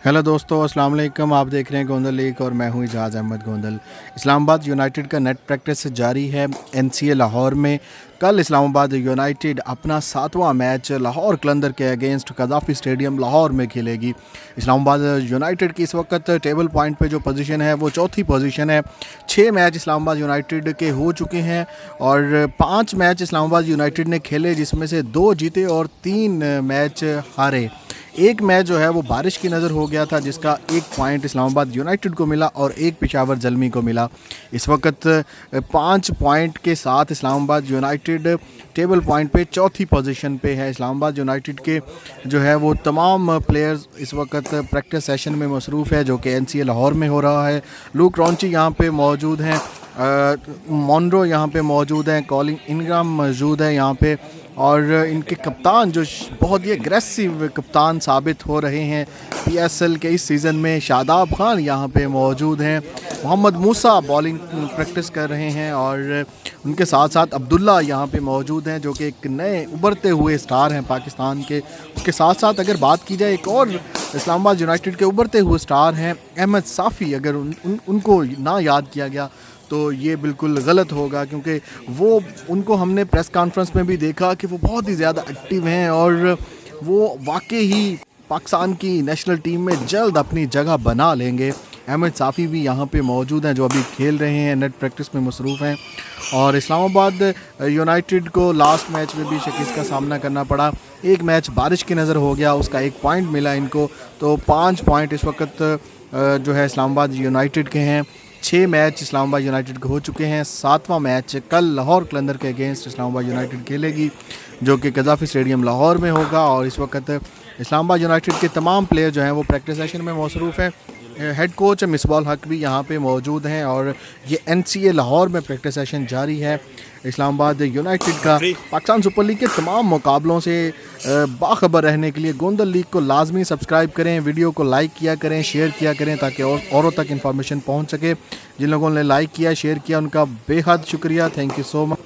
Hello दोस्तों, अस्सलाम वालेकुम। आप देख रहे हैं गोंदल लीग और मैं हूं इजाज़ अहमद गोंदल। इस्लामाबाद यूनाइटेड का नेट प्रैक्टिस जारी है एनसीए लाहौर में। कल इस्लामाबाद यूनाइटेड अपना 7वां मैच लाहौर कलंदर के अगेंस्ट कज़ाफ़ी स्टेडियम लाहौर में खेलेगी। इस्लामाबाद यूनाइटेड की इस वक्त टेबल पॉइंट पे जो पोजीशन है वो चौथी पोजीशन है। 6 मैच इस्लामाबाद यूनाइटेड के हो चुके हैं और 5 मैच इस्लामाबाद यूनाइटेड ने खेले, जिसमें से 2 जीते और 3 मैच हारे। एक मैच जो है वो बारिश की नज़र हो गया था, जिसका 1 पॉइंट इस्लामाबाद यूनाइटेड को मिला और 1 पेशावर ज़ल्मी को मिला। इस वक्त 5 पॉइंट के साथ इस्लामाबाद यूनाइटेड टेबल पॉइंट पे चौथी पोजीशन पे है। इस्लामाबाद यूनाइटेड के जो है वो तमाम प्लेयर्स इस वक्त प्रैक्टिस सेशन में मसरूफ़ है, जो कि एनसीए लाहौर में हो रहा है। लूक रॉन्ची यहाँ पे मौजूद हैं, मॉनरो यहाँ पे मौजूद हैं, कॉलिंग इनग्राम मौजूद है यहाँ पे, और इनके कप्तान जो बहुत ही एग्रेसिव कप्तान साबित हो रहे हैं पीएसएल के इस सीज़न में, शादाब खान यहाँ पे मौजूद हैं। मोहम्मद मूसा बॉलिंग प्रैक्टिस कर रहे हैं और उनके साथ साथ अब्दुल्ला यहाँ पे मौजूद हैं, जो कि एक नए उभरते हुए स्टार हैं पाकिस्तान के। उसके साथ साथ अगर बात की जाए, एक और इस्लामाबाद यूनाइटेड के उभरते हुए स्टार हैं अहमद साफ़ी। अगर उनको ना याद किया गया तो ये बिल्कुल गलत होगा, क्योंकि वो उनको हमने प्रेस कॉन्फ्रेंस में भी देखा कि वो बहुत ही ज़्यादा एक्टिव हैं और वो वाकई ही पाकिस्तान की नेशनल टीम में जल्द अपनी जगह बना लेंगे। अहमद साफ़ी भी यहाँ पे मौजूद हैं, जो अभी खेल रहे हैं, नेट प्रैक्टिस में मसरूफ़ हैं। और इस्लामाबाद यूनाइटेड को लास्ट मैच में भी शिकस्त का सामना करना पड़ा। एक मैच बारिश की नज़र हो गया, उसका 1 पॉइंट मिला इनको, तो 5 पॉइंट इस वक्त जो है इस्लामाबाद यूनाइटेड के हैं। 6 मैच इस्लामाबाद यूनाइटेड के हो चुके हैं। 7वां मैच कल लाहौर कलंदर के अगेंस्ट इस्लामाबाद यूनाइटेड खेलेगी, जो कि कज़ाफ़ी स्टेडियम लाहौर में होगा। और इस वक्त इस्लामाबाद यूनाइटेड के तमाम प्लेयर जो हैं वो प्रैक्टिस सेशन में मसरूफ़ हैं। हेड कोच मिसबाह हक भी यहाँ पे मौजूद हैं और ये एनसीए लाहौर में प्रैक्टिस सेशन जारी है। इस्लामाबाद यूनाइटेड का पाकिस्तान सुपर लीग के तमाम मुकाबलों से बाखबर रहने के लिए गोंदल लीग को लाजमी सब्सक्राइब करें, वीडियो को लाइक किया करें, शेयर किया करें, ताकि औरों तक इन्फॉर्मेशन पहुँच सके। जिन लोगों ने लाइक किया, शेयर किया, उनका बेहद शुक्रिया। Thank you so much.